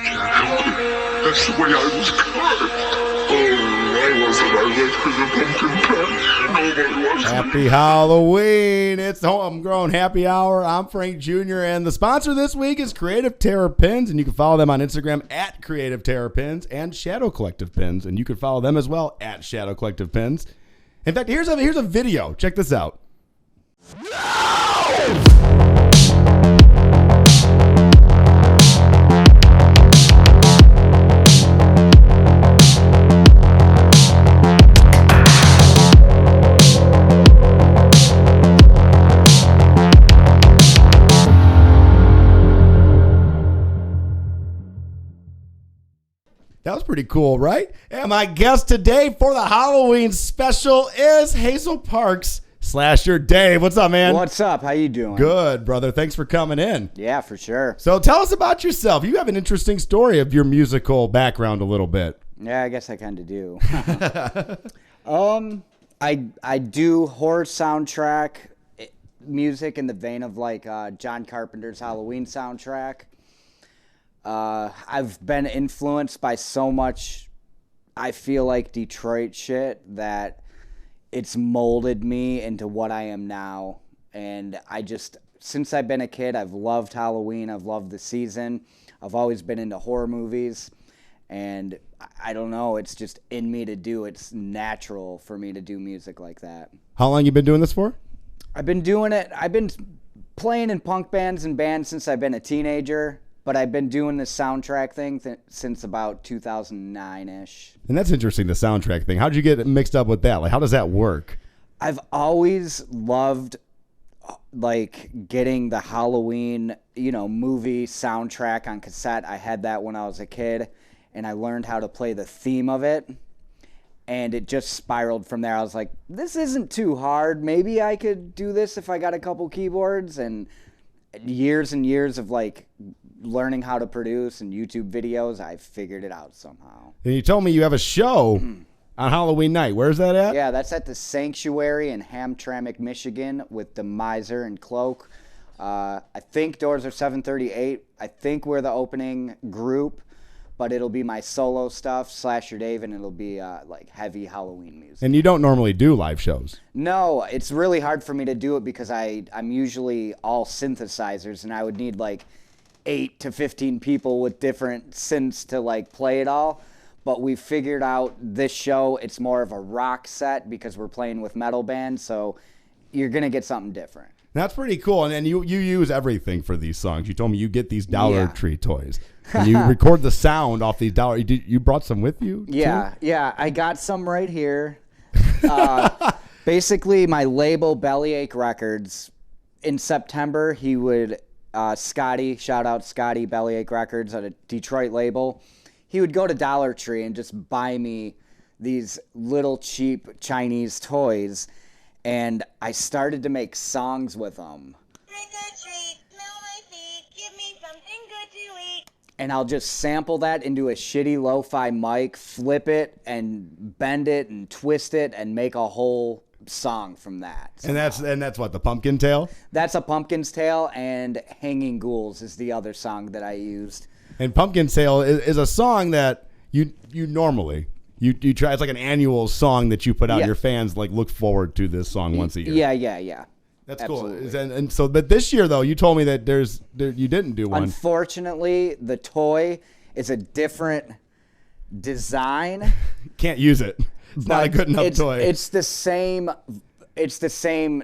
can't help it. That's the way I was carved. Oh, I wasn't. I went for the pumpkin patch. Nobody was. Happy Halloween. It's the Homegrown Happy Hour. I'm Frank Jr. And the sponsor this week is Creative Terror Pins. And you can follow them on Instagram at Creative Terror Pins and Shadow Collective Pins. And you can follow them as well at Shadow Collective Pins. In fact, here's a video. Check this out. That was pretty cool, right? And my guest today for the Halloween special is Hazel Parks Slasher Dave. What's up, man? What's up? How you doing? Good, brother. Thanks for coming in. Yeah, for sure. So tell us about yourself. You have an interesting story of your musical background a little bit. Yeah, I guess I kind of do. I do horror soundtrack music in the vein of like John Carpenter's Halloween soundtrack. I've been influenced by so much, I feel like, Detroit shit that it's molded me into what I am now. And since I've been a kid, I've loved Halloween. I've loved the season. I've always been into horror movies. And I don't know, it's just in me to do. It's natural for me to do music like that. How long you been doing this for? I've been doing it. I've been playing in punk bands and bands since I've been a teenager. But I've been doing this soundtrack thing since about 2009-ish. And that's interesting, the soundtrack thing. How did you get mixed up with that? Like, how does that work? I've always loved, like, getting the Halloween, movie soundtrack on cassette. I had that when I was a kid, and I learned how to play the theme of it. And it just spiraled from there. I was like, this isn't too hard. Maybe I could do this if I got a couple keyboards. And years of, like, learning how to produce and YouTube videos, I figured it out somehow. And you told me you have a show on Halloween night. Where's that at? Yeah, that's at the Sanctuary in Hamtramck, Michigan with the Miser and Cloak. I think doors are 7:38. I think we're the opening group, but it'll be my solo stuff, Slasher Dave, and it'll be like heavy Halloween music. And you don't normally do live shows? No, it's really hard for me to do it because I'm usually all synthesizers, and I would need like 8 to 15 people with different synths to like play it all. But we figured out this show, it's more of a rock set because we're playing with metal bands, so you're going to get something different. That's pretty cool. And then you use everything for these songs. You told me you get these Dollar Tree toys. And you record the sound off these Dollar. You brought some with you? Yeah, too? yeah. I got some right here. Basically, my label, Bellyache Records, in September, he would... Scotty, shout out Scotty, Bellyache Records, at a Detroit label. He would go to Dollar Tree and just buy me these little cheap Chinese toys, and I started to make songs with them. Trick or treat, smell my feet, give me something good to eat. And I'll just sample that into a shitty lo-fi mic, flip it and bend it and twist it and make a whole song from that. And that's what, the Pumpkin Tail? That's a Pumpkin's Tail, and Hanging Ghouls is the other song that I used. And Pumpkin Tail is a song that you normally you try. It's like an annual song that you put out. Yeah. Your fans like look forward to this song once a year. Yeah. That's Absolutely. cool. And so, but this year though, you told me that you didn't do one. Unfortunately, the toy is a different design. Can't use it. It's not a good enough toy. It's the same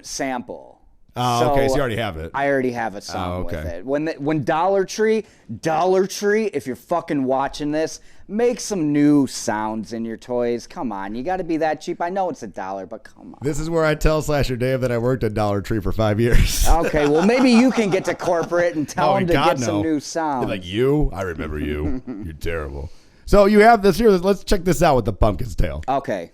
sample. Oh, okay. So you already have it. I already have a song okay. with it. When Dollar Tree, if you're fucking watching this, make some new sounds in your toys. Come on, you got to be that cheap. I know it's $1, but come on. This is where I tell Slasher Dave that I worked at Dollar Tree for 5 years. Okay, well maybe you can get to corporate and tell them to get some new sounds. Like you? I remember you. You're terrible. So you have this here. Let's check this out with the Pumpkin's Tail. Okay.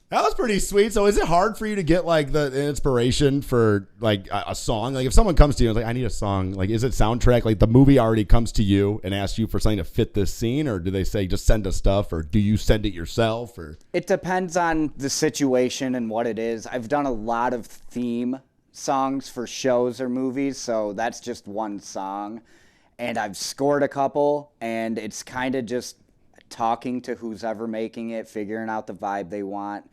That was pretty sweet. So is it hard for you to get like the inspiration for like a song? Like if someone comes to you and is like, I need a song, like is it soundtrack? Like the movie already comes to you and asks you for something to fit this scene, or do they say just send us stuff, or do you send it yourself? Or It depends on the situation and what it is. I've done a lot of theme songs for shows or movies, so that's just one song. And I've scored a couple, and it's kind of just talking to who's ever making it, figuring out the vibe they want,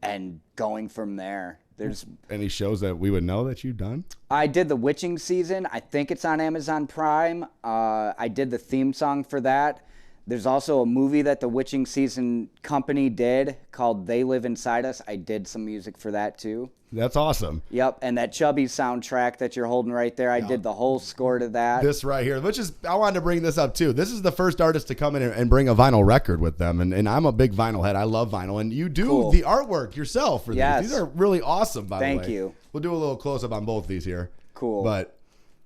and going from there. There's any shows that we would know that you've done? I did the Witching season. I think it's on Amazon Prime. I did the theme song for that. There's also a movie that the Witching season company did called They Live Inside Us. I did some music for that too. That's awesome. Yep, and that Chubby soundtrack that you're holding right there, I did the whole score to that. This right here, which is, I wanted to bring this up too. This is the first artist to come in and bring a vinyl record with them. And I'm a big vinyl head. I love vinyl. And you do the artwork yourself for Yes. these. These are really awesome, by the way. Thank you. We'll do a little close up on both these here. Cool. But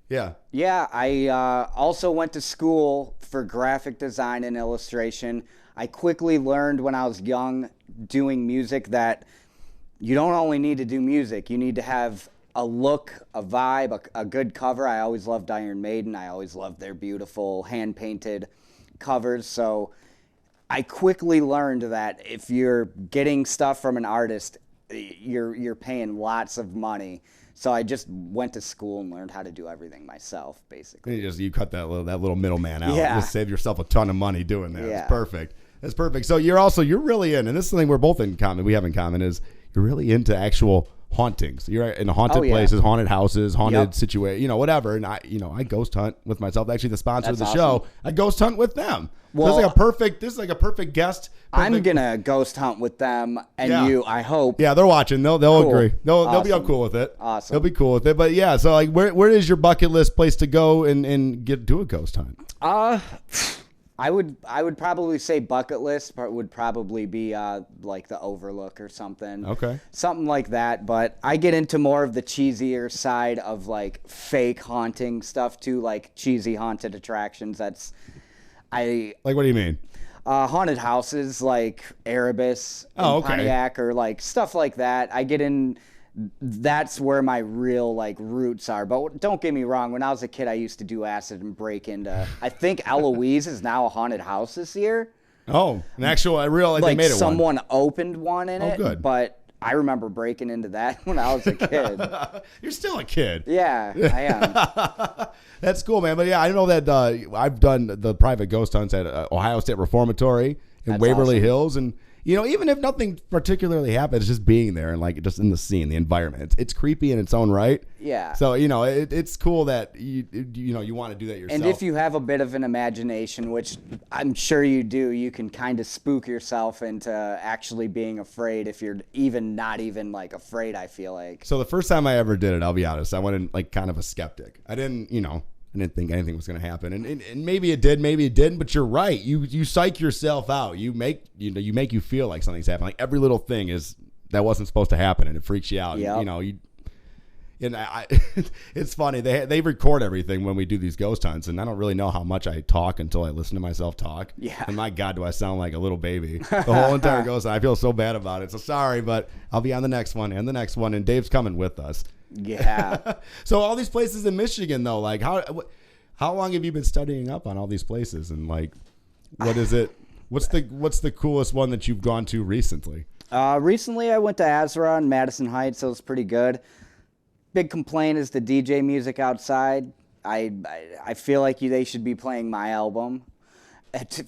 yeah. Yeah, I also went to school for graphic design and illustration. I quickly learned when I was young doing music that you don't only need to do music. You need to have a look, a vibe, a good cover. I always loved Iron Maiden. I always loved their beautiful hand-painted covers. So I quickly learned that if you're getting stuff from an artist, you're paying lots of money. So I just went to school and learned how to do everything myself, basically. You cut that little middleman out. Yeah. Just save yourself a ton of money doing that. Yeah. It's perfect. That's perfect. So you're really in, and this is something we're both in common. We have in common is you're really into actual hauntings. You're in haunted places, haunted houses, haunted situation, whatever. And I ghost hunt with myself. Actually, the sponsor of the show, I ghost hunt with them. Well, this is like a perfect guest. I'm gonna ghost hunt with them, and you. I hope. Yeah, they're watching. They'll Cool. agree. They'll be Awesome. cool with it. Awesome. They'll be cool with it. But yeah, so like, where is your bucket list place to go and do a ghost hunt? I would probably say bucket list, but would probably be like the Overlook or something. Okay. Something like that. But I get into more of the cheesier side of like fake haunting stuff too, like cheesy haunted attractions. Like, what do you mean? Haunted houses like Erebus and Pontiac, or like stuff like that. I get in. That's where my real like roots are. But don't get me wrong. When I was a kid, I used to do acid and break into. I think Eloise is now a haunted house this year. Oh, an actual, they made it someone opened one in it. Good. But I remember breaking into that when I was a kid. You're still a kid. Yeah, I am. That's cool, man. But yeah, I know that I've done the private ghost hunts at Ohio State Reformatory in That's Waverly awesome. Hills, and even if nothing particularly happens, just being there and like just in the scene, the environment, it's creepy in its own right. Yeah. So it's cool that you want to do that yourself. And if you have a bit of an imagination, which I'm sure you do, you can kind of spook yourself into actually being afraid if you're not even like afraid, I feel like. So the first time I ever did it, I'll be honest, I went in like kind of a skeptic. I didn't think anything was going to happen, and maybe it did, maybe it didn't. But you're right. You psych yourself out. You make you feel like something's happening. Like every little thing that wasn't supposed to happen, and it freaks you out. Yep. It's funny. They record everything when we do these ghost hunts, and I don't really know how much I talk until I listen to myself talk. Yeah. And my God, do I sound like a little baby? The whole entire ghost hunt. I feel so bad about it. So sorry, but I'll be on the next one and the next one, and Dave's coming with us. Yeah. So all these places in Michigan, though, like how long have you been studying up on all these places, and like, what is it? What's the coolest one that you've gone to recently? Recently, I went to Azra in Madison Heights, so it was pretty good. Big complaint is the DJ music outside. I feel like they should be playing my album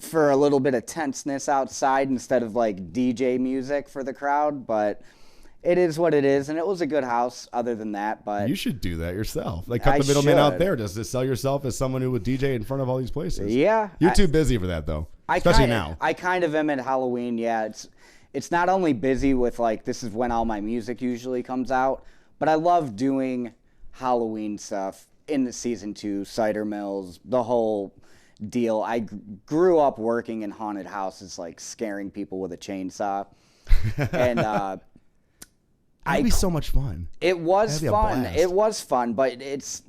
for a little bit of tenseness outside instead of like DJ music for the crowd, but it is what it is, and it was a good house other than that. But You should do that yourself. Like cut the middleman out there. Just to sell yourself as someone who would DJ in front of all these places. Yeah. You're too busy for that, though. Especially now. I kind of am at Halloween, yeah. It's not only busy with like this is when all my music usually comes out, but I love doing Halloween stuff in the season 2, cider mills, the whole deal. I grew up working in haunted houses, like scaring people with a chainsaw. And It'd be so much fun. it was That'd be a fun. blast. It was fun, but it's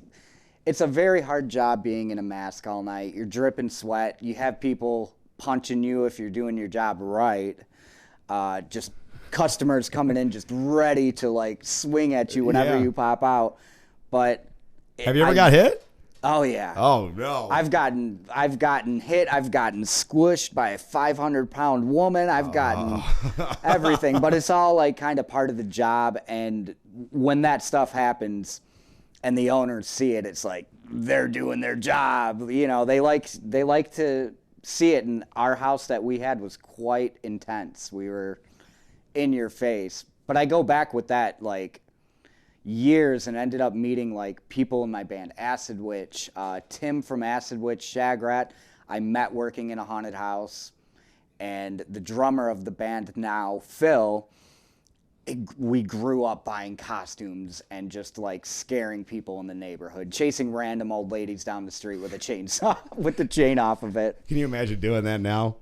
a very hard job being in a mask all night. You're dripping sweat. You have people punching you if you're doing your job right. Just customers coming in just ready to like swing at you whenever Yeah. you pop out. But Have you ever got hit? Oh yeah. Oh no. I've gotten hit. I've gotten squished by a 500-pound woman. I've gotten everything, but it's all like kind of part of the job. And when that stuff happens, and the owners see it, it's like they're doing their job. You know, they like to see it. And our house that we had was quite intense. We were in your face. But I go back with that like years and ended up meeting like people in my band, Acid Witch, Tim from Acid Witch, Shagrat. I met working in a haunted house, and the drummer of the band now, Phil. We grew up buying costumes and just like scaring people in the neighborhood, chasing random old ladies down the street with a chainsaw, with the chain off of it. Can you imagine doing that now?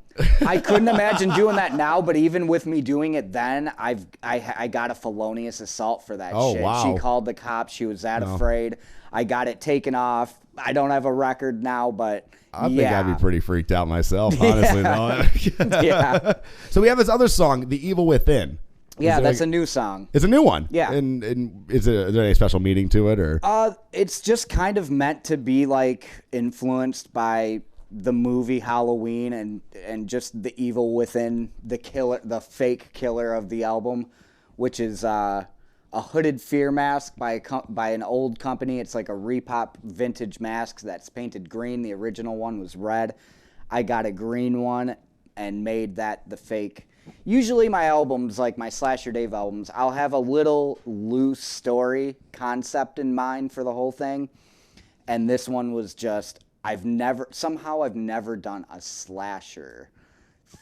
I couldn't imagine doing that now, but even with me doing it then, I got a felonious assault for that Oh, shit. wow. She called the cops. She was that afraid. I got it taken off. I don't have a record now, but I think I'd be pretty freaked out myself, honestly. Though. Yeah. So we have this other song, "The Evil Within." Yeah, that's a new song. It's a new one. Yeah. And is there any special meaning to it, or? It's just kind of meant to be like influenced by the movie Halloween and just the evil within the killer, the fake killer of the album, which is a hooded fear mask by an old company. It's like a repop vintage mask that's painted green. The original one was red. I got a green one and made that the fake. Usually my albums, like my Slasher Dave albums, I'll have a little loose story concept in mind for the whole thing. And this one was just, I've never done a slasher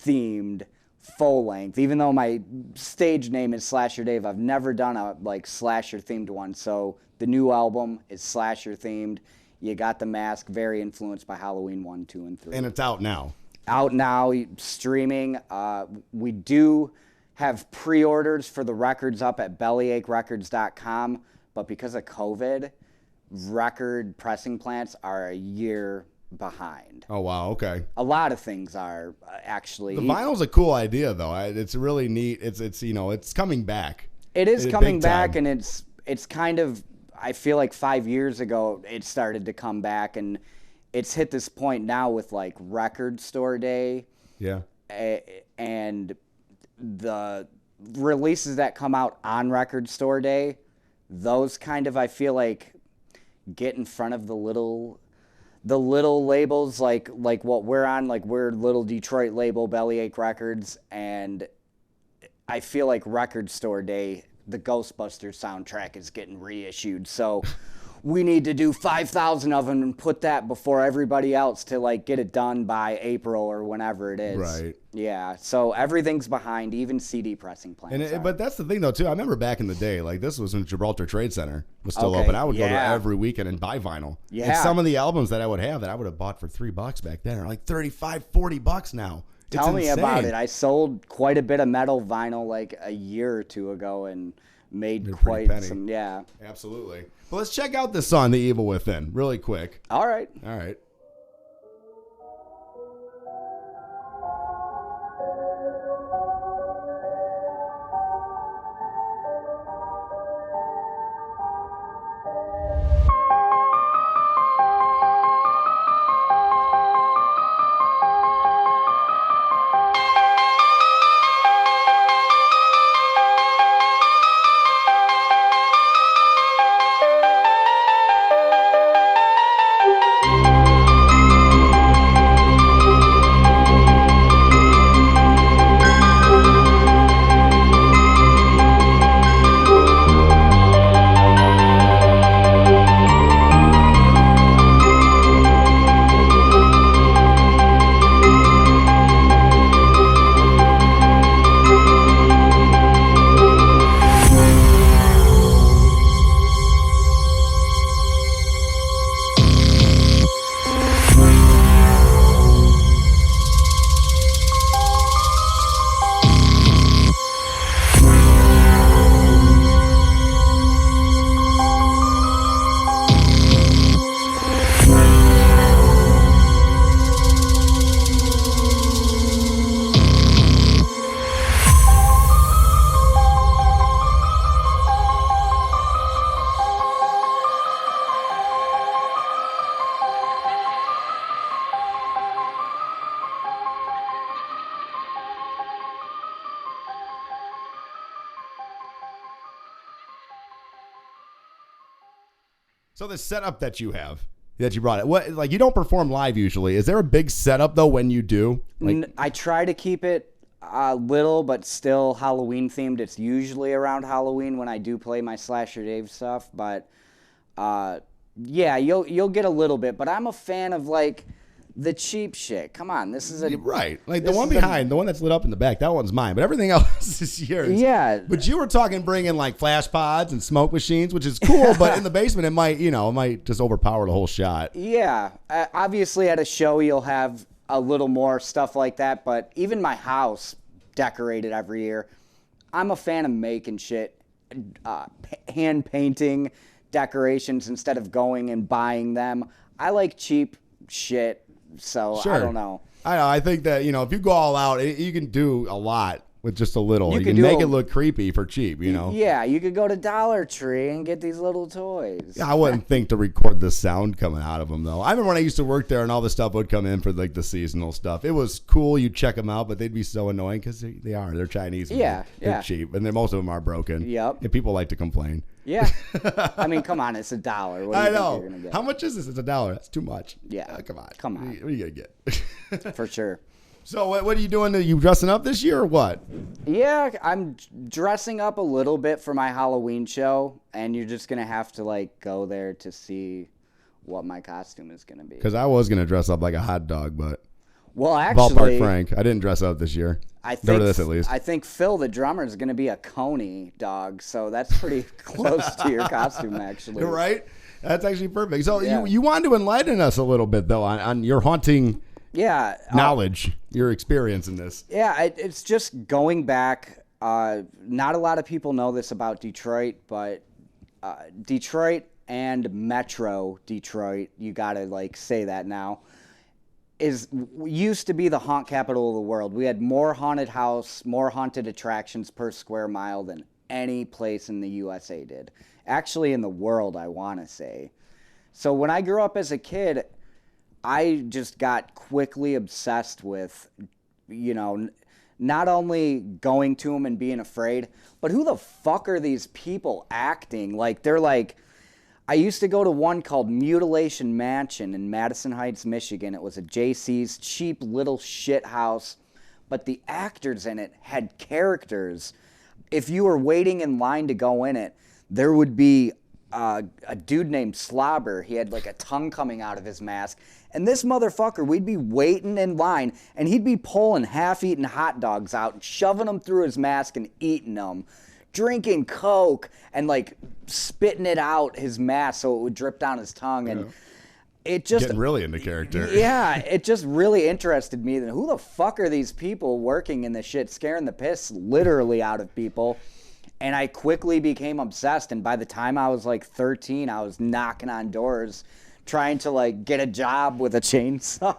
themed full length. Even though my stage name is Slasher Dave, I've never done a like slasher themed one. So the new album is slasher themed. You got the mask, very influenced by Halloween 1, 2, and 3. And it's out now. Out now, streaming. We do have pre-orders for the records up at bellyacherecords.com, but because of COVID, record pressing plants are a year behind. Oh wow, okay. A lot of things are actually. The vinyl's a cool idea, though. It's really neat. It's it's coming back. It is Big coming back, time. and it's kind of. I feel like 5 years ago it started to come back, and it's hit this point now with like Record Store Day. Yeah. And the releases that come out on Record Store Day, those kind of, I feel like, get in front of the little labels like what we're on, like we're little Detroit label, Bellyache Records, and I feel like Record Store Day, the Ghostbusters soundtrack is getting reissued, so we need to do 5,000 of them and put that before everybody else to like get it done by April or whenever it is. Right. Yeah. So everything's behind, even CD pressing plants. But that's the thing, though, too. I remember back in the day, like this was when Gibraltar Trade Center was still Okay, open. I would go there yeah. every weekend and buy vinyl. Yeah. And some of the albums that I would have bought for $3 back then are like $35, $40 now. It's Tell me about insane. it. I sold quite a bit of metal vinyl like a year or two ago and made You're a quite pretty penny. some. Yeah. Absolutely. Well, let's check out this song, "The Evil Within," really quick. All right. All right. So the setup that you have, that you brought it, what, like, you don't perform live usually. Is there a big setup though when you do? Like, I try to keep it little, but still Halloween themed. It's usually around Halloween when I do play my Slasher Dave stuff, but yeah, you'll get a little bit. But I'm a fan of like the cheap shit. Come on, this is a right. Like the one behind, the one that's lit up in the back, that one's mine. But everything else is yours. Yeah. But you were talking bringing like flash pods and smoke machines, which is cool. But in the basement, it might just overpower the whole shot. Yeah. Obviously, at a show, you'll have a little more stuff like that. But even my house, decorated every year, I'm a fan of making shit, hand painting decorations instead of going and buying them. I like cheap shit. So Sure. I don't know. I know. I think that, if you go all out, you can do a lot with just a little. You can can do make a- it look creepy for cheap, Yeah, you could go to Dollar Tree and get these little toys. Yeah, I wouldn't think to record the sound coming out of them, though. I remember when I used to work there and all this stuff would come in for like the seasonal stuff. It was cool. You check them out, but they'd be so annoying because they're Chinese. And Yeah, they're yeah. cheap. And then most of them are broken. Yep. And people like to complain. Yeah. I mean, come on, it's $1. What do you I think know. you're gonna get? How much is this? It's $1. That's too much. Yeah. Come on. Come on. What are you going to get? For sure. So what are you doing? Are you dressing up this year or what? Yeah, I'm dressing up a little bit for my Halloween show, and you're just gonna have to like go there to see what my costume is gonna be. Because I was going to dress up like a hot dog, but Well, Ballpark actually, Frank. I didn't dress up this year. I Or think this at least. I think Phil, the drummer, is gonna be a coney dog, so that's pretty close to your costume, actually. You're right. That's actually perfect. So Yeah. you wanted to enlighten us a little bit, though, on your haunting Yeah. knowledge, your experience in this. Yeah, it's just going back. Not a lot of people know this about Detroit, but Detroit and Metro Detroit, you gotta like say that now, used to be the haunt capital of the world. We had more haunted house, more haunted attractions per square mile than any place in the USA did. Actually, in the world, I want to say. So when I grew up as a kid, I just got quickly obsessed with, not only going to them and being afraid, but who the fuck are these people acting? Like, they're like, I used to go to one called Mutilation Mansion in Madison Heights, Michigan. It was a JC's cheap little shit house, but the actors in it had characters. If you were waiting in line to go in it, there would be a dude named Slobber. He had like a tongue coming out of his mask. And this motherfucker, we'd be waiting in line, and he'd be pulling half-eaten hot dogs out and shoving them through his mask and eating them, drinking Coke and like spitting it out his mask so it would drip down his tongue. And it just Getting really into character. yeah, it just really interested me. Then who the fuck are these people working in this shit, scaring the piss literally out of people? And I quickly became obsessed. And by the time I was like 13, I was knocking on doors, trying to like get a job with a chainsaw.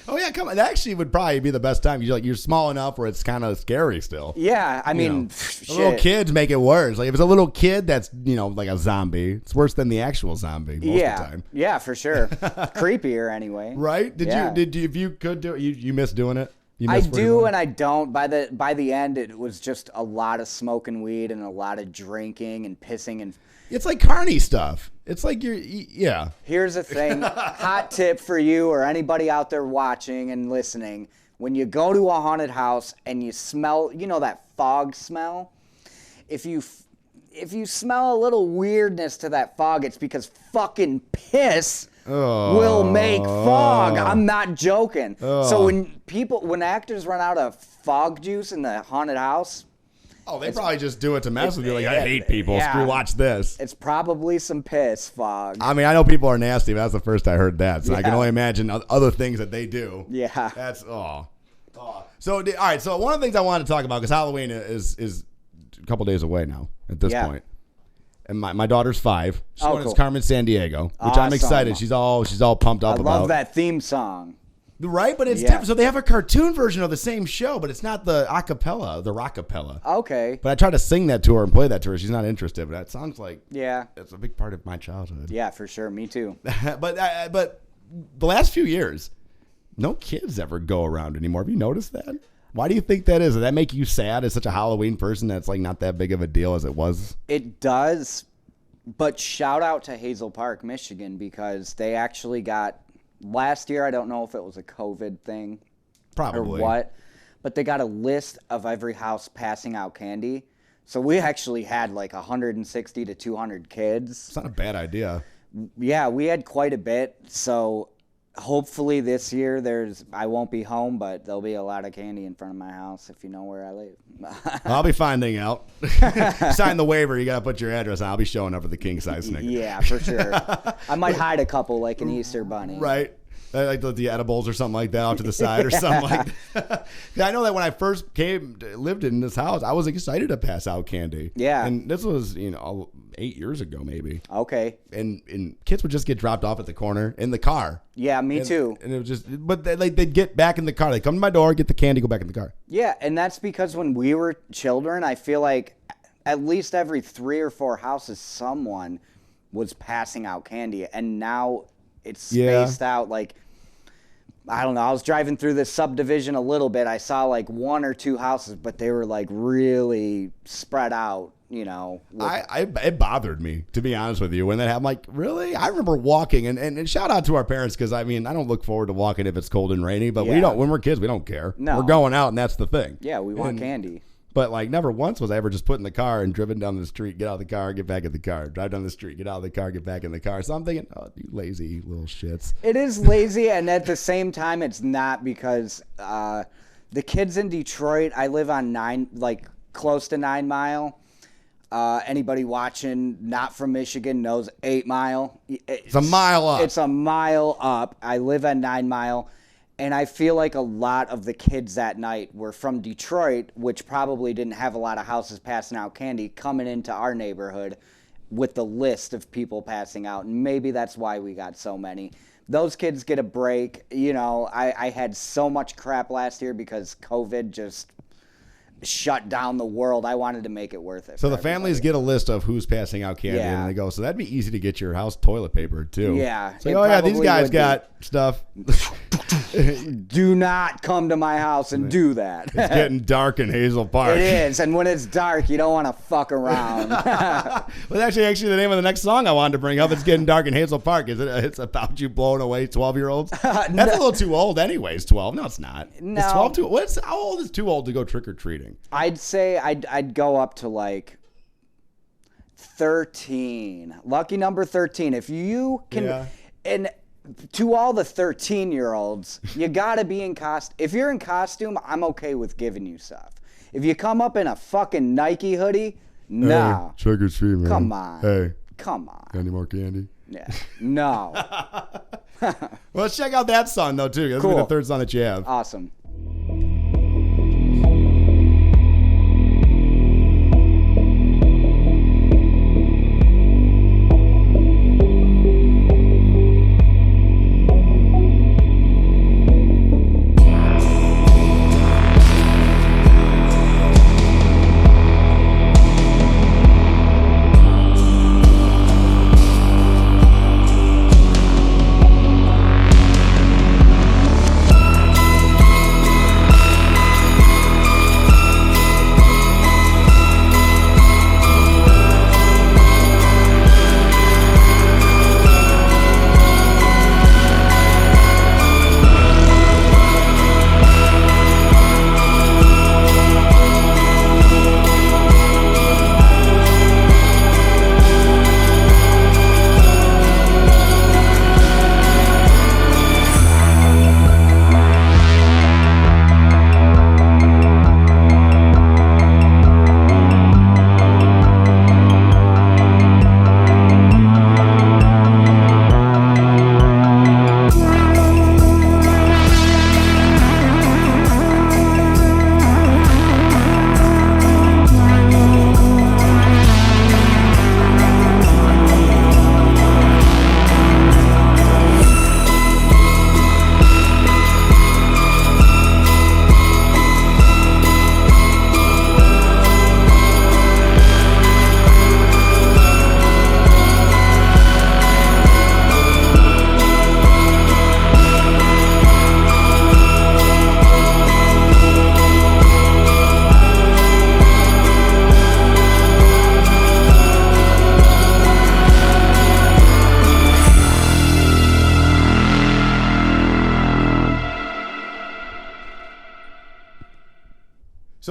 Oh yeah, come on. That actually would probably be the best time. You're small enough where it's kind of scary still. Yeah, I mean, The little kids make it worse. Like if it's a little kid that's like a zombie, it's worse than the actual zombie most of the time. Yeah, for sure. Creepier anyway. Right? Yeah. If you could do it, you miss doing it? You I miss do 41? and I don't. By the end, it was just a lot of smoking weed and a lot of drinking and pissing. And It's like carny stuff. It's like yeah. here's the thing, hot tip for you or anybody out there watching and listening: when you go to a haunted house and you smell, that fog smell. If you smell a little weirdness to that fog, it's because fucking piss will make fog. I'm not joking. So when actors run out of fog juice in the haunted house, Oh, they probably just do it to mess with you. Like, I hate people. Yeah. Screw, watch this. it's probably some piss fog. I mean, I know people are nasty, but that's the first I heard that. So I can Yeah. only imagine other things that they do. Yeah. That's, So, all right. So one of the things I wanted to talk about, because Halloween is a couple days away now at this Yeah. point. And my daughter's 5. She's going cool. to Carmen San Diego, which I'm Awesome. excited. She's all pumped I up about. love that theme song. Right, but it's Yeah. different. So they have a cartoon version of the same show, but it's not the acapella, the rockapella. Okay. But I tried to sing that to her and play that to her. She's not interested, but that sounds like Yeah. it's a big part of my childhood. Yeah, for sure. Me too. but the last few years, no kids ever go around anymore. Have you noticed that? Why do you think that is? Does that make you sad as such a Halloween person that's like not that big of a deal as it was? It does, But shout out to Hazel Park, Michigan, because they actually got, last year, I don't know if it was a COVID thing Probably. or what, but they got a list of every house passing out candy. So we actually had like 160 to 200 kids. It's not a bad idea. Yeah, we had quite a bit. So hopefully this year I won't be home, but there'll be a lot of candy in front of my house if you know where I live. I'll be finding out. Sign the waiver. You got to put your address on. I'll be showing up for the king size Snickers. Yeah, for sure. I might hide a couple like an Easter bunny. Right. Like the edibles or something like that off to the side or something like that. Yeah, I know that when I first lived in this house, I was excited to pass out candy. Yeah. And this was, 8 years ago maybe. Okay. And kids would just get dropped off at the corner in the car. Yeah, me too. And it was just, but they'd get back in the car. They'd come to my door, get the candy, go back in the car. Yeah, and that's because when we were children, I feel like at least every 3 or 4 houses someone was passing out candy, and now it's spaced out. Like, I don't know, I was driving through this subdivision a little bit. I saw like 1 or 2 houses, but they were like really spread out, It bothered me, to be honest with you, when that happened. Like, really? I remember walking, and shout out to our parents, because I don't look forward to walking if it's cold and rainy, but we don't. When we're kids, we don't care. No. We're going out, and that's the thing. Yeah, we want candy. But like, never once was I ever just put in the car and driven down the street, get out of the car, get back in the car, drive down the street, get out of the car, get back in the car. So I'm thinking, oh, you lazy little shits. It is lazy, and at the same time, it's not, because the kids in Detroit, I live on close to 9 Mile. Anybody watching not from Michigan knows 8 Mile. It's a mile up. It's a mile up. I live at 9 Mile. And I feel like a lot of the kids that night were from Detroit, which probably didn't have a lot of houses passing out candy, coming into our neighborhood with the list of people passing out. And maybe that's why we got so many. Those kids get a break. I had so much crap last year because COVID just shut down the world. I wanted to make it worth it. So the families get a list of who's passing out candy, and they go, so that'd be easy to get your house toilet paper too. Yeah. So, oh yeah, these guys got stuff. Do not come to my house and do that. It's getting dark in Hazel Park. It is, and when it's dark, you don't want to fuck around. Well, actually, the name of the next song I wanted to bring up. It's getting dark in Hazel Park. It's about you blowing away 12-year-olds. That's a little too old, anyways. 12? No, it's not. No. It's 12 too. How old is too old to go trick or treating? I'd say I'd go up to like 13. Lucky number 13. If you can, and to all the 13-year-olds, you gotta be in costume. If you're in costume, I'm okay with giving you stuff. If you come up in a fucking Nike hoodie, no. Hey, trick or treat, man. Come on. Hey. Come on. Any more candy? Yeah. No. Well, let's check out that song, though, too. That's Cool. the third song that you have. Awesome.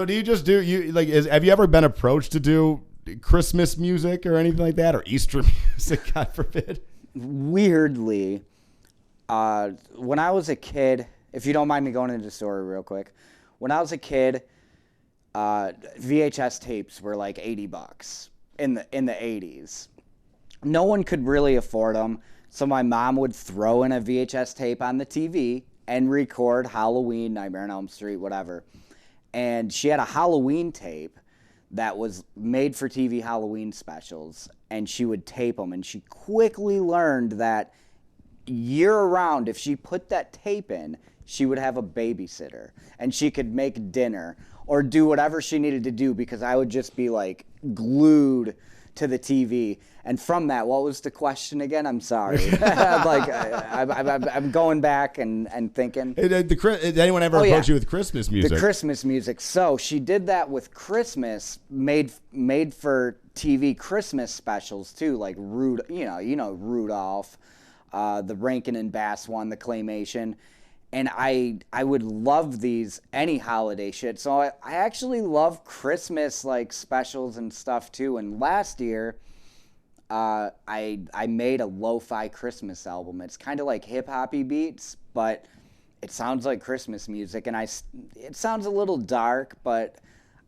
So do you just do have you ever been approached to do Christmas music or anything like that, or Easter music, God forbid? Weirdly, when I was a kid, if you don't mind me going into the story real quick, when I was a kid, VHS tapes were like $80 in the 80s. No one could really afford them, so my mom would throw in a VHS tape on the TV and record Halloween, Nightmare on Elm Street, whatever. And she had a Halloween tape that was made for TV Halloween specials, and she would tape them. And she quickly learned that year-round, if she put that tape in, she would have a babysitter, and she could make dinner or do whatever she needed to do, because I would just be like glued to the TV. And from that, what was the question again? I'm sorry. I'm going back and thinking. Did anyone ever approach you with Christmas music? The Christmas music. So she did that with Christmas, made for TV Christmas specials too, like Rudolph, the Rankin and Bass one, the claymation. And I would love these, any holiday shit. So I actually love Christmas like specials and stuff too. And last year, I made a lo-fi Christmas album. It's kind of like hip-hoppy beats, but it sounds like Christmas music. And it sounds a little dark, but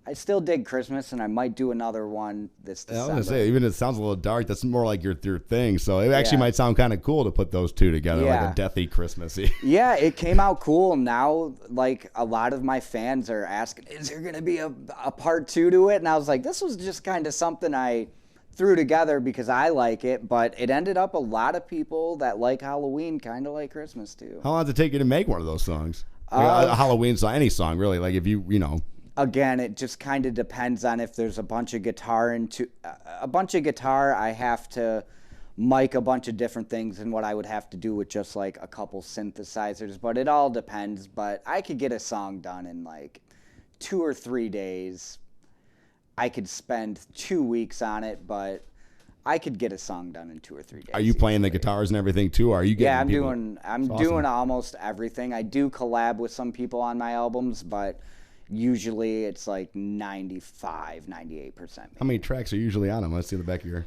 I still dig Christmas, and I might do another one this December. I was going to say, even if it sounds a little dark, that's more like your thing. So it actually might sound kind of cool to put those two together, like a deathy Christmassy. Yeah, it came out cool. Now, like, a lot of my fans are asking, is there going to be a part 2 to it? And I was like, this was just kind of something I threw together because I like it, but it ended up a lot of people that like Halloween kind of like Christmas too. How long does it take you to make one of those songs? Like a Halloween song, any song really, like if you know. Again, it just kind of depends on if there's a bunch of guitar, I have to mic a bunch of different things than what I would have to do with just like a couple synthesizers, but it all depends. But I could get a song done in like 2 or 3 days. I could spend 2 weeks on it, but I could get a song done in 2 or 3 days. Are you playing the guitars and everything too? Or are you getting I'm doing almost everything. I do collab with some people on my albums, but usually it's like 95, 98%. How many tracks are usually on them? Let's see the back of your...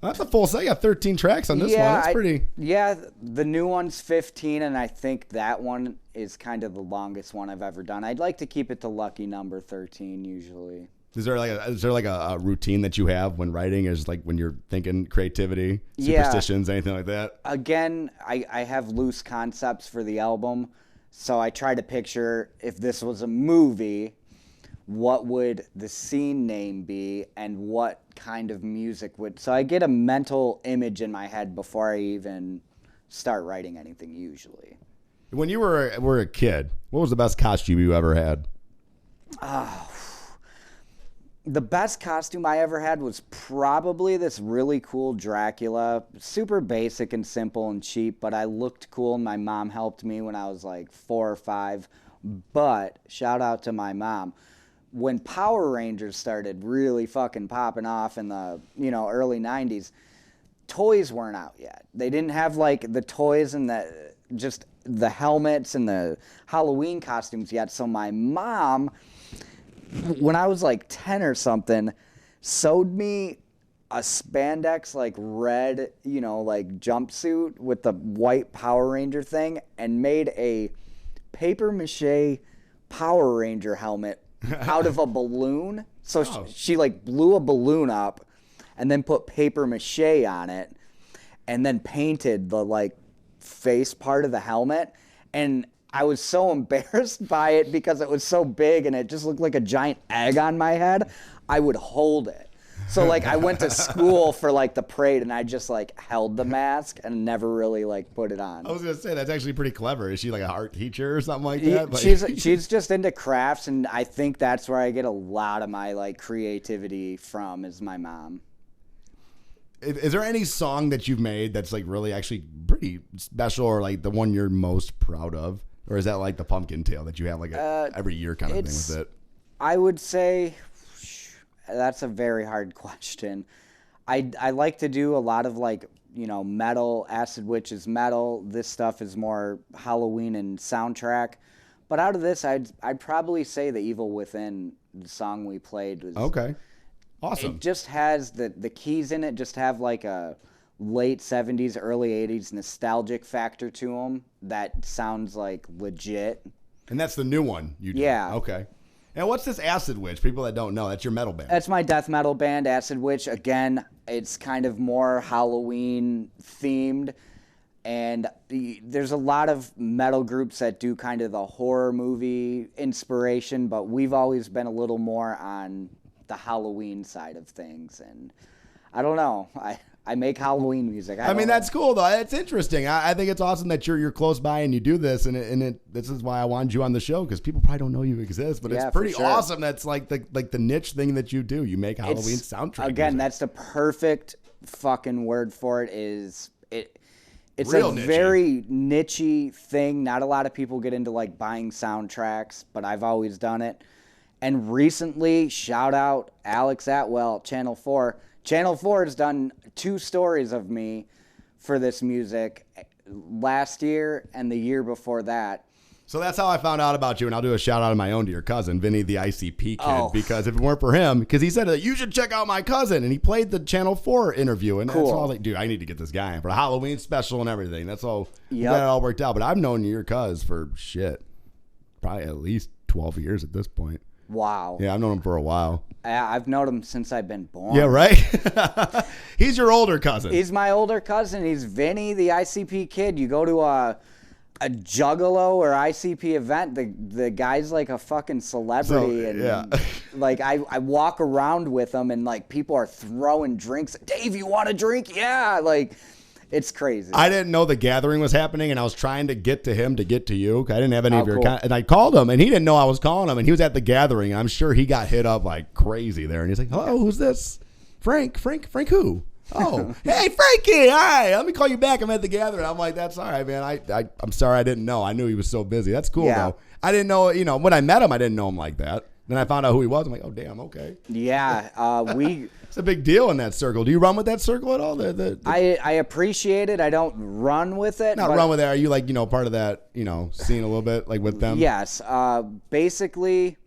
that's a full set. You got 13 tracks on this one. That's pretty... Yeah, the new one's 15, and I think that one is kind of the longest one I've ever done. I'd like to keep it to lucky number 13 usually. Is there like a routine that you have when writing? Is like when you're thinking creativity, superstitions, anything like that? Again, I have loose concepts for the album. So I try to picture, if this was a movie, what would the scene name be and what kind of music would... So I get a mental image in my head before I even start writing anything usually. When you were a kid, what was the best costume you ever had? The best costume I ever had was probably this really cool Dracula. Super basic and simple and cheap, but I looked cool, and my mom helped me when I was like 4 or 5. But shout out to my mom. When Power Rangers started really fucking popping off in the early 90s, toys weren't out yet. They didn't have like the toys and the helmets and the Halloween costumes yet. So my mom, when I was like 10 or something, sewed me a spandex like red, like jumpsuit with the white Power Ranger thing, and made a paper mache Power Ranger helmet out of a balloon. So she like blew a balloon up and then put paper mache on it and then painted the like face part of the helmet. And I was so embarrassed by it because it was so big and it just looked like a giant egg on my head. I would hold it. So like I went to school for like the parade, and I just like held the mask and never really like put it on. I was gonna say that's actually pretty clever. Is she like an art teacher or something like that? She's just into crafts, and I think that's where I get a lot of my like creativity from, is my mom. Is there any song that you've made that's like really actually pretty special, or like the one you're most proud of? Or is that like the pumpkin tail that you have like every year kind of thing with it? I would say that's a very hard question. I like to do a lot of like, metal. Acid Witch is metal. This stuff is more Halloween and soundtrack. But out of this, I'd probably say The Evil Within, the song we played, was Okay. Awesome. It just has the keys in it just have like a late 70s, early 80s nostalgic factor to them that sounds like legit. And that's the new one you did. Yeah. Okay. And what's this Acid Witch? People that don't know, that's your metal band. That's my death metal band, Acid Witch. Again, it's kind of more Halloween themed. And there's a lot of metal groups that do kind of the horror movie inspiration, but we've always been a little more on the Halloween side of things. And I don't know. I make Halloween music. I mean, that's cool, though. It's interesting. I think it's awesome that you're close by and you do this, and this is why I wanted you on the show, because people probably don't know you exist, but it's pretty awesome. That's like the niche thing that you do. You make Halloween soundtrack Again, music. that's the perfect fucking word for it. It's Real a niche-y. very niche-y thing. Not a lot of people get into like buying soundtracks, but I've always done it. And recently, shout out Alex Atwell, Channel 4. Channel 4 has done 2 stories of me for this music last year and the year before that. So that's how I found out about you, and I'll do a shout out of my own to your cousin, Vinny, the ICP kid, Oh. because if it weren't for him, because he said that you should check out my cousin, and he played the Channel 4 interview, and that's Cool. all like, dude, I need to get this guy in for a Halloween special and everything. That's all. Yep. That all worked out. But I've known your cuz for probably at least 12 years at this point. Wow. Yeah, I've known him for a while. I've known him since I've been born. Yeah, right? He's your older cousin. He's my older cousin. He's Vinny, the ICP kid. You go to a Juggalo or ICP event, the guy's like a fucking celebrity. So, and yeah. like I walk around with him and like people are throwing drinks. Dave, you want a drink? Yeah. Like it's crazy. I didn't know the gathering was happening, and I was trying to get to him to get to you. I didn't have any of your cool. and I called him, and he didn't know I was calling him, and he was at the gathering. And I'm sure he got hit up like crazy there, and he's like, "Hello, who's this? Frank who? Oh, hey, Frankie, hi. Let me call you back. I'm at the gathering." I'm like, "That's all right, man. I'm sorry, I didn't know. I knew he was so busy. That's cool, Yeah. though. I didn't know. When I met him, I didn't know him like that. Then I found out who he was. I'm like, oh, damn, okay. Yeah. It's a big deal in that circle. Do you run with that circle at all? I appreciate it. I don't run with it. Not but run with it. Are you like, part of that, scene a little bit, like with them? Yes. Basically,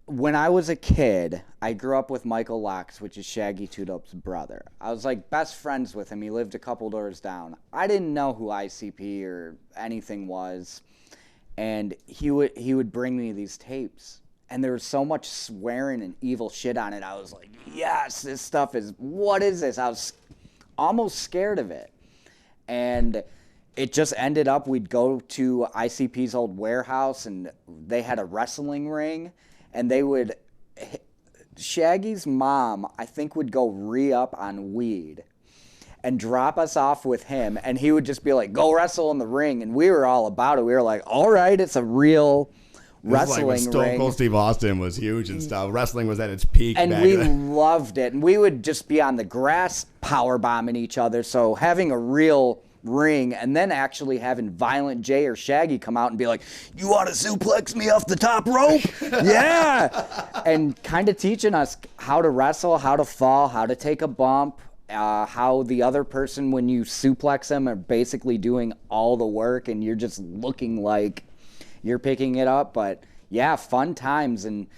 when I was a kid, I grew up with Michael Locks, which is Shaggy Two Dope's brother. I was like best friends with him. He lived a couple doors down. I didn't know who ICP or anything was, and he would bring me these tapes. And there was so much swearing and evil shit on it. I was like, yes, this stuff what is this? I was almost scared of it. And it just ended up, we'd go to ICP's old warehouse, and they had a wrestling ring, and Shaggy's mom, I think, would go re-up on weed and drop us off with him, and he would just be like, go wrestle in the ring. And we were all about it. We were like, all right, it's a real wrestling like when Stone ring. Cold Steve Austin was huge and stuff. Wrestling was at its peak. And back we then. loved it. And we would just be on the grass power bombing each other. So having a real ring and then actually having Violent J or Shaggy come out and be like, you want to suplex me off the top rope? Yeah. And kind of teaching us how to wrestle, how to fall, how to take a bump, how the other person, when you suplex them, are basically doing all the work and you're just looking like you're picking it up. But yeah, fun times. And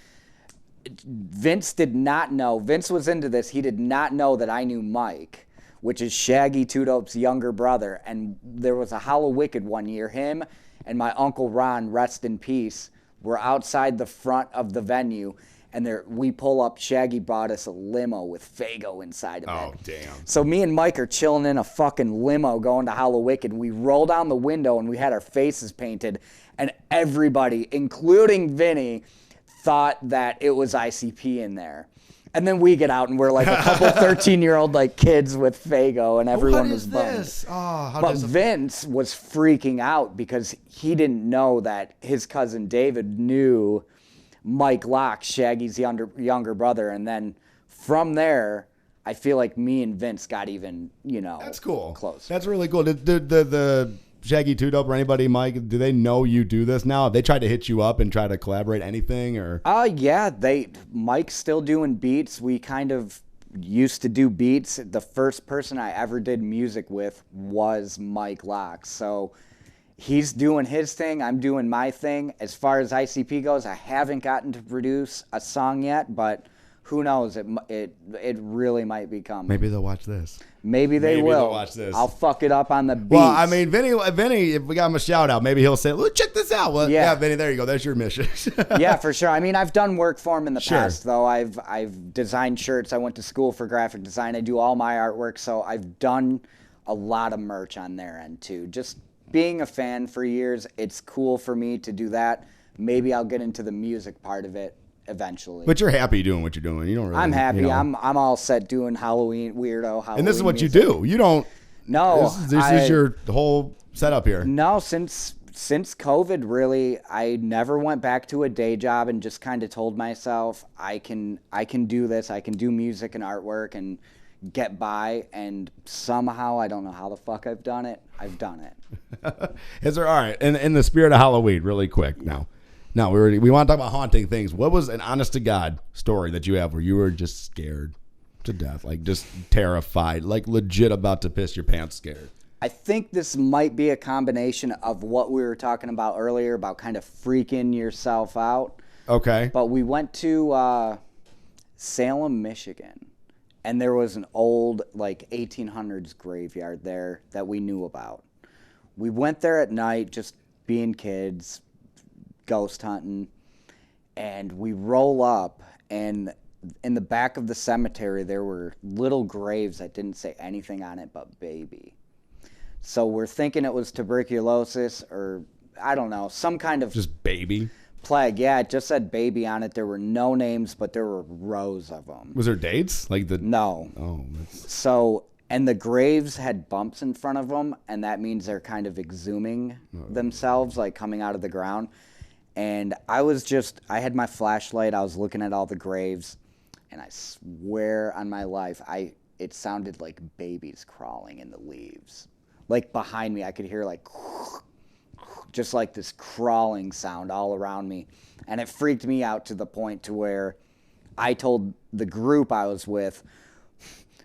Vince did not know. Vince was into this. He did not know that I knew Mike, which is Shaggy Two Dope's younger brother. And there was a Hallowicked one year. Him and my Uncle Ron, rest in peace, were outside the front of the venue. And we pull up. Shaggy bought us a limo with Fago inside of it. Oh, damn. So me and Mike are chilling in a fucking limo going to Hallowicked. We roll down the window and we had our faces painted. And everybody, including Vinny, thought that it was ICP in there. And then we get out and we're like a couple 13-year-old like kids with Fago, and everyone was bummed. This? Oh, how But does Vince was freaking out because he didn't know that his cousin David knew Mike Locke, Shaggy's younger brother. And then from there, I feel like me and Vince got even, That's cool. close. That's really cool. Did the Shaggy Two Dope or anybody, Mike, do they know you do this now? Have they tried to hit you up and try to collaborate anything? Or Yeah, Mike's still doing beats. We kind of used to do beats. The first person I ever did music with was Mike Locke. So he's doing his thing. I'm doing my thing. As far as ICP goes, I haven't gotten to produce a song yet, but who knows? It really might be coming. Maybe they'll watch this. Maybe they will. They'll watch this. I'll fuck it up on the beats. Well, I mean, Vinny, if we got him a shout out, maybe he'll say, "Look, check this out." Well, yeah, Vinny, there you go. That's your mission. Yeah, for sure. I mean, I've done work for him in the Sure. past, though. I've designed shirts. I went to school for graphic design. I do all my artwork, so I've done a lot of merch on their end too. Just being a fan for years, it's cool for me to do that. Maybe I'll get into the music part of it eventually. But you're happy doing what you're doing. You don't really. I'm happy. You know. I'm all set doing Halloween. And this is what music. you do. You don't. No, This is your whole setup here. No, since COVID, really, I never went back to a day job and just kind of told myself I can do this. I can do music and artwork and get by. And somehow, I don't know how the fuck I've done it. I've done it. Is there all right? In the spirit of Halloween, really quick now. No, we want to talk about haunting things. What was an honest to God story that you have where you were just scared to death, like just terrified, like legit about to piss your pants scared? I think this might be a combination of what we were talking about earlier about kind of freaking yourself out. Okay. But we went to Salem, Michigan, and there was an old, like, 1800s graveyard there that we knew about. We went there at night just being kids, ghost hunting, and we roll up, and in the back of the cemetery there were little graves that didn't say anything on it but baby. So we're thinking it was tuberculosis or I don't know, some kind of just baby plague. Yeah, it just said baby on it. There were no names, but there were rows of them. Was there dates? Like the No. Oh, that's... So, and the graves had bumps in front of them, and that means they're kind of exhuming themselves, like coming out of the ground. And I had my flashlight, I was looking at all the graves, and I swear on my life, it sounded like babies crawling in the leaves. Like behind me, I could hear like, just like this crawling sound all around me. And it freaked me out to the point to where I told the group I was with,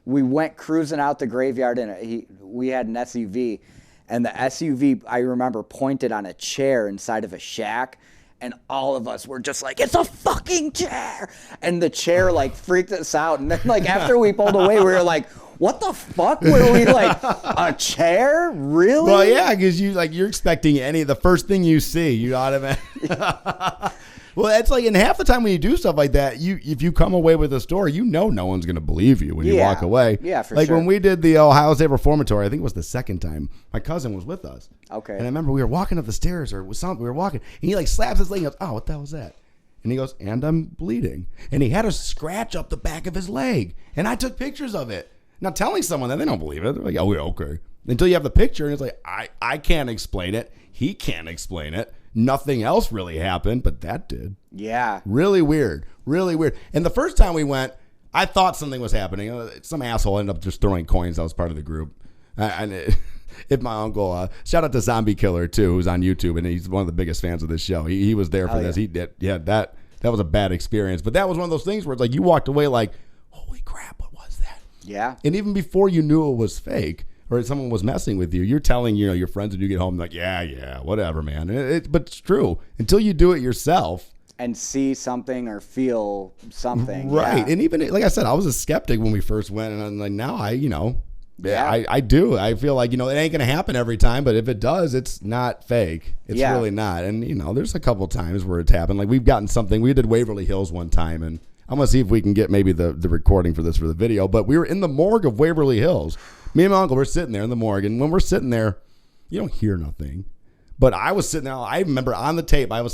we went cruising out the graveyard, and we had an SUV, and the SUV, I remember, pointed on a chair inside of a shack, and all of us were just like, it's a fucking chair! And the chair, like, freaked us out. And then, like, after we pulled away, we were like, what the fuck? Were we like, a chair? Really? Well, yeah, because you're expecting the first thing you see, you automatically. Well, that's like, in half the time when you do stuff like that, if you come away with a story, no one's going to believe you when you walk away. Yeah, for like sure. when we did the Ohio State Reformatory, I think it was the second time, my cousin was with us. Okay. And I remember we were walking up the stairs or something, we were walking, and he like slaps his leg and goes, oh, what the hell was that? And he goes, and I'm bleeding. And he had a scratch up the back of his leg. And I took pictures of it. Now, telling someone that, they don't believe it. They're like, oh, yeah, okay. Until you have the picture, and it's like, I can't explain it. He can't explain it. Nothing else really happened, but that did. Yeah. Really weird. Really weird. And the first time we went, I thought something was happening. Some asshole ended up just throwing coins. That was part of the group. If my uncle, shout out to Zombie Killer, too, who's on YouTube, and he's one of the biggest fans of this show. He was there for this. He did. Yeah, that was a bad experience. But that was one of those things where it's like you walked away like, holy crap, what was that? Yeah. And even before you knew it was fake, or someone was messing with you, you're telling your friends when you get home, like, yeah, whatever, man. But it's true. Until you do it yourself. And see something or feel something. Right. Yeah. And even, like I said, I was a skeptic when we first went. And I'm like, now I do. I feel like, it ain't going to happen every time. But if it does, it's not fake. It's really not. And, there's a couple times where it's happened. Like we've gotten something. We did Waverly Hills one time. And I'm going to see if we can get maybe the recording for the video. But we were in the morgue of Waverly Hills. Me and my uncle were sitting there in the morgue, and when we're sitting there, you don't hear nothing. But I was sitting there. I remember on the tape, I had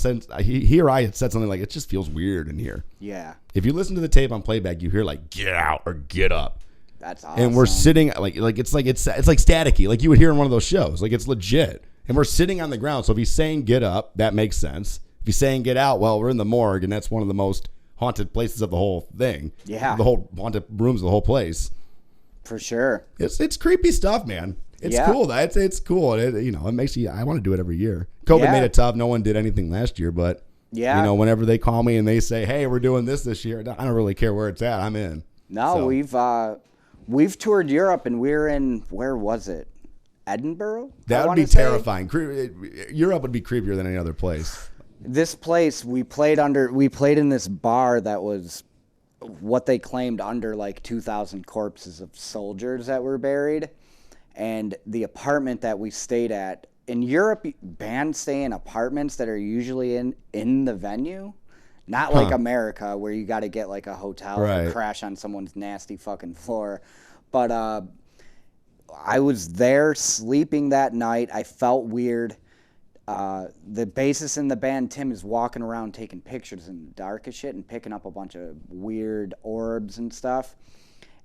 said something like, "It just feels weird in here." Yeah. If you listen to the tape on playback, you hear like "get out" or "get up." That's awesome. And we're sitting like it's like staticky, like you would hear in one of those shows. Like it's legit. And we're sitting on the ground. So if he's saying "get up," that makes sense. If he's saying "get out," well, we're in the morgue, and that's one of the most haunted places of the whole thing. Yeah. The whole haunted rooms of the whole place. For sure. It's creepy stuff, man. It's cool. It's cool. It makes you. I want to do it every year. COVID made it tough. No one did anything last year, but whenever they call me and they say, "Hey, we're doing this year," I don't really care where it's at. I'm in. No, we've toured Europe, and we're in, where was it? Edinburgh. That would be terrifying. Europe would be creepier than any other place. This place we played in this bar that was what they claimed under like 2,000 corpses of soldiers that were buried. And the apartment that we stayed at in Europe, bands stay in apartments that are usually in the venue, not like America where you got to get like a hotel or crash on someone's nasty fucking floor. But I was there sleeping that night. I felt weird. The bassist in the band, Tim, is walking around taking pictures in the dark as shit and picking up a bunch of weird orbs and stuff.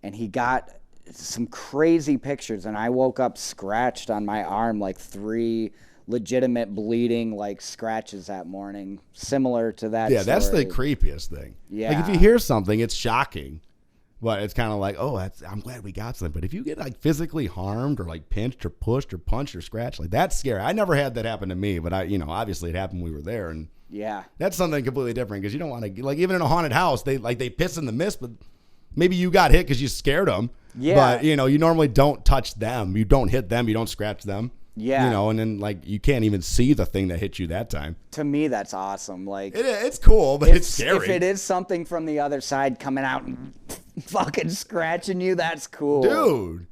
And he got some crazy pictures, and I woke up scratched on my arm, like 3 legitimate bleeding like scratches that morning, similar to that. Yeah, that's story. the creepiest thing. Yeah. Like if you hear something, it's shocking. But it's kind of like, oh, I'm glad we got something. But if you get like physically harmed or like pinched or pushed or punched or scratched, like that's scary. I never had that happen to me, but obviously it happened when we were there, and yeah, that's something completely different because you don't want to, like, even in a haunted house, they piss in the mist, but maybe you got hit because you scared them. Yeah. But you normally don't touch them. You don't hit them. You don't scratch them. Yeah. And then like you can't even see the thing that hit you that time. To me, that's awesome. Like it's cool, but it's scary. If it is something from the other side coming out and fucking scratching you, that's cool. Dude.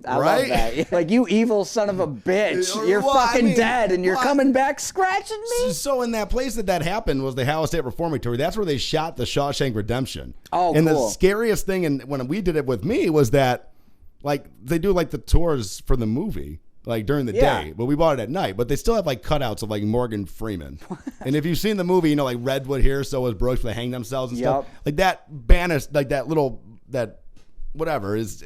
I love that. Like, you evil son of a bitch. You're fucking dead, and you're coming back scratching me? So in that place that happened was the Howell State Reformatory. That's where they shot the Shawshank Redemption. Oh, and cool. The scariest thing, and when we did it with me, was that, like, they do, like, the tours for the movie, like, during the day. But we bought it at night. But they still have, like, cutouts of, like, Morgan Freeman. And if you've seen the movie, like, Redwood here, so was Brooks, where they hang themselves and stuff. Like, that banish, like, that whatever is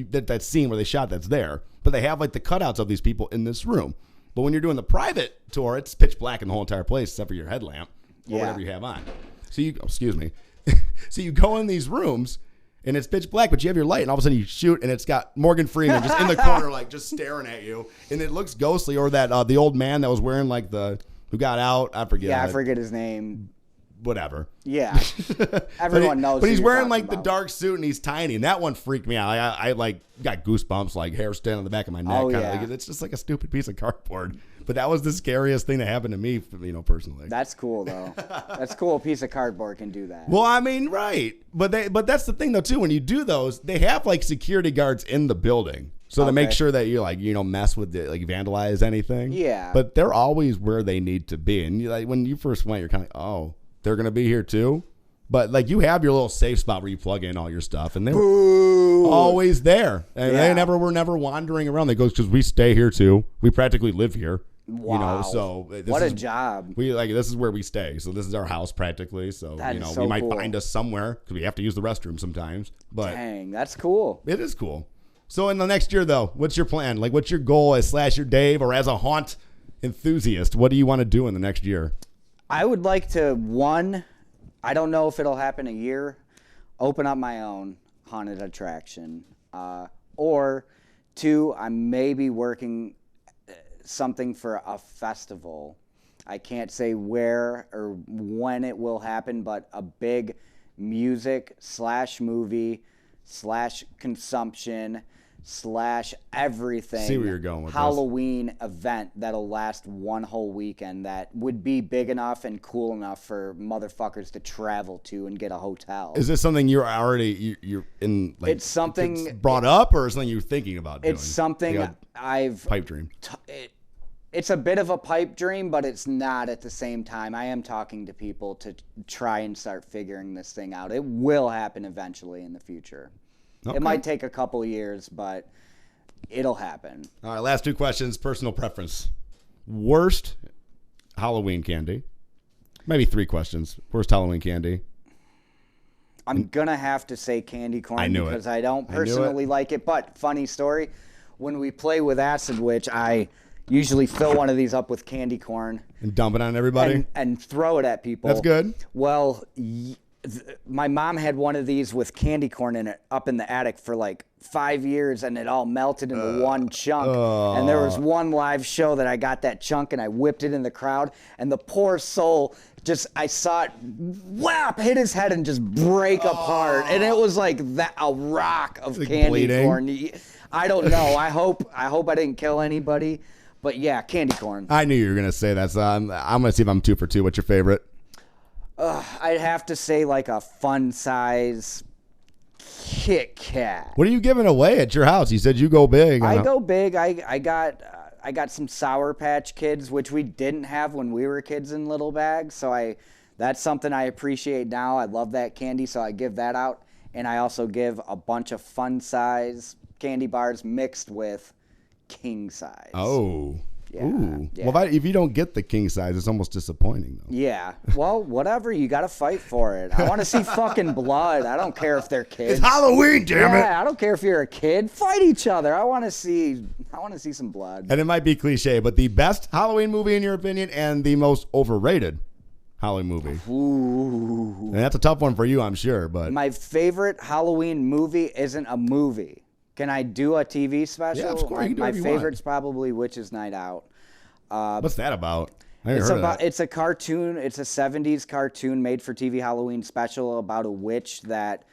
that scene where they shot that's there. But they have like the cutouts of these people in this room. But when you're doing the private tour, it's pitch black in the whole entire place except for your headlamp or whatever you have on. So so you go in these rooms and it's pitch black, but you have your light, and all of a sudden you shoot and it's got Morgan Freeman just in the corner, like just staring at you, and it looks ghostly. Or that the old man that was wearing like who got out, I forget. Yeah, I forget his name. Whatever. Yeah. Everyone knows. But he's wearing like the dark suit and he's tiny, and that one freaked me out. I like got goosebumps, like hair standing on the back of my neck. Like, it's just like a stupid piece of cardboard. But that was the scariest thing that happened to me, personally. That's cool though. That's cool. A piece of cardboard can do that. Well, I mean, right. But that's the thing though too. When you do those, they have like security guards in the building. So to make sure that you like, mess with it, like vandalize anything. Yeah. But they're always where they need to be. And like when you first went, you're kind of like, oh, they're going to be here too. But like you have your little safe spot where you plug in all your stuff, and they're always there. And they were never wandering around. They go, because we stay here too. We practically live here. Wow. So what a job. This is where we stay. So this is our house practically. So, so we might cool. find us somewhere because we have to use the restroom sometimes. But dang, that's cool. It is cool. So in the next year though, what's your plan? Like, what's your goal as Slasher Dave or as a haunt enthusiast? What do you want to do in the next year? I would like to, I don't know if it'll happen a year, open up my own haunted attraction. Or 2, I may be working something for a festival. I can't say where or when it will happen, but a big music / movie / consumption / everything. See where you're going with Halloween event that'll last one whole weekend that would be big enough and cool enough for motherfuckers to travel to and get a hotel. Is this something you're in? Like, it's something it's brought up, or something you're thinking about doing? It's something like I've pipe dream. It's a bit of a pipe dream, but it's not at the same time. I am talking to people to try and start figuring this thing out. It will happen eventually in the future. Okay. It might take a couple years, but it'll happen. All right, last 2 questions. Personal preference. Worst Halloween candy? Maybe 3 questions. Worst Halloween candy? I'm going to have to say candy corn because I don't personally like it. But funny story, when we play with Acid Witch, I usually fill one of these up with candy corn. And dump it on everybody? And throw it at people. That's good. Well, my mom had one of these with candy corn in it up in the attic for like 5 years, and it all melted into one chunk. And there was one live show that I got that chunk and I whipped it in the crowd, and the poor soul I saw it hit his head and just break apart. And it was like a rock of candy corn. I don't know. I hope I didn't kill anybody. But yeah, candy corn. I knew you were gonna say that. So I'm gonna see if I'm 2 for 2. What's your favorite? I'd have to say like a fun size Kit Kat. What are you giving away at your house? You said you go big. I go big. I got some Sour Patch Kids, which we didn't have when we were kids in little bags. So that's something I appreciate now. I love that candy, so I give that out. And I also give a bunch of fun size candy bars mixed with king size. Oh. Yeah, Ooh. yeah. Well, if you don't get the king size, it's almost disappointing, though. Yeah. Well, whatever. You got to fight for it. I want to see fucking blood. I don't care if they're kids. It's Halloween, damn it. Yeah, I don't care if you're a kid. Fight each other. I want to see some blood. And it might be cliche, but the best Halloween movie in your opinion and the most overrated Halloween movie. Ooh. And that's a tough one for you, I'm sure. But My favorite Halloween movie isn't a movie. Can I do a TV special? Yeah, of course, you can do My whatever you want. favorite's probably Witch's Night Out. what's that about? I never heard of that. It's a cartoon. It's a 70s cartoon made for TV Halloween special about a witch that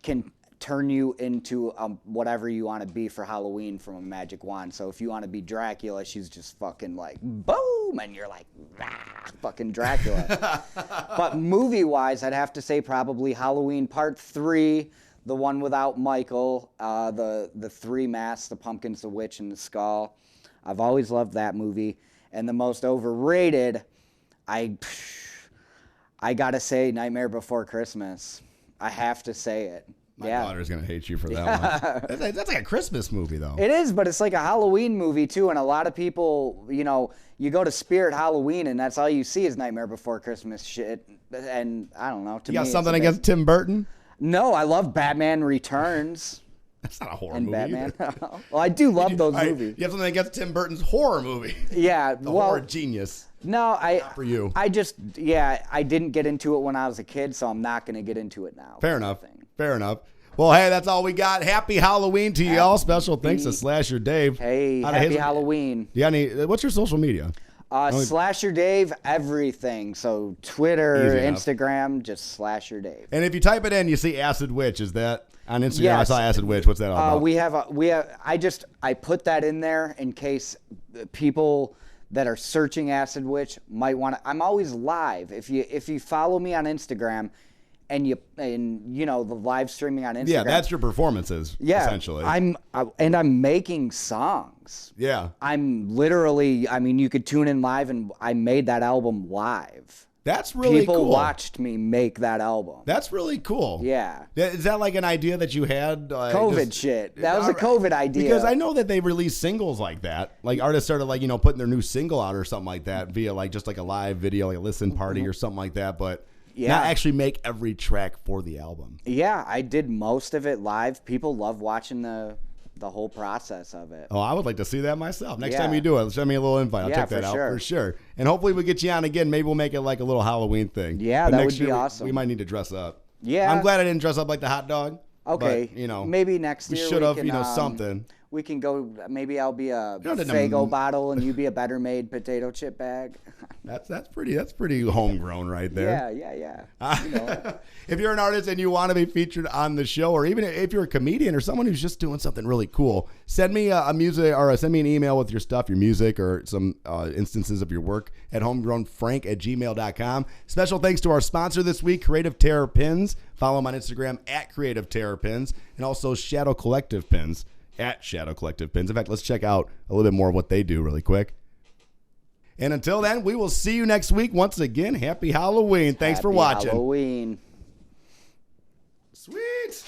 can turn you into whatever you want to be for Halloween from a magic wand. So if you want to be Dracula, she's just fucking like boom, and you're like fucking Dracula. But movie-wise, I'd have to say probably Halloween Part 3, the one without Michael, the 3 masks, the pumpkins, the witch, and the skull. I've always loved that movie. And the most overrated, I gotta say, Nightmare Before Christmas. I have to say it. My daughter's going to hate you for that one. That's like a Christmas movie, though. It is, but it's like a Halloween movie, too. And a lot of people, you go to Spirit Halloween, and that's all you see is Nightmare Before Christmas shit. And I don't know. To You me, got it's something a bit- against Tim Burton? No, I love Batman Returns That's not a horror and movie. Batman. either. Well, I do love those All right, movies. You have something against Tim Burton's horror movie. Yeah, The well, horror genius. no, For you. I didn't get into it when I was a kid, so I'm not going to get into it now. Fair enough. Fair enough. Well, hey, that's all we got. Happy Halloween to you all. Special thanks to Slasher Dave. Hey, Out of happy his- Halloween. Do you got any? What's your social media? Slasher Dave, everything. So Twitter, Easy enough. Instagram, just Slasher Dave. And if you type it in, you see Acid Witch. Is that on Instagram? I Yes. saw Acid Witch. What's that all about? I put that in there in case people that are searching Acid Witch might want to. I'm always live. If you follow me on Instagram, and the live streaming on Instagram. Yeah, that's your performances. Yeah, essentially. I'm making songs. Yeah, I'm literally. I mean, you could tune in live, and I made that album live. that's really People cool. watched me make that album. That's really cool. Yeah. Is that like an idea that you had? COVID shit. That was a COVID idea. Because I know that they release singles like that. Like artists started putting their new single out or something like that via just like a live video, like a listen party or something like that. But not actually make every track for the album. Yeah, I did most of it live. People love watching the whole process of it. Oh, I would like to see that myself. Next Yeah. time you do it, send me a little invite. I'll Yeah, check that for out sure. for sure. And hopefully we'll get you on again. Maybe we'll make it like a little Halloween thing. Yeah, But that next would be year awesome. We might need to dress up. Yeah. I'm glad I didn't dress up like the hot dog. Okay, But, maybe next we year should have, can, something. We can go. Maybe I'll be a don't have to- Faygo bottle, and you be a Better Made potato chip bag. That's pretty homegrown right there. Yeah. If you're an artist and you want to be featured on the show, or even if you're a comedian or someone who's just doing something really cool, send me send me an email with your stuff, your music, or some instances of your work at homegrownfrank@gmail.com. Special thanks to our sponsor this week, Creative Terror Pins. Follow them on Instagram at Creative Terror Pins, and also Shadow Collective Pins at Shadow Collective Pins. In fact, let's check out a little bit more of what they do really quick. And until then, we will see you next week. Once again, happy Halloween. Thanks for Happy watching. Halloween. Sweet.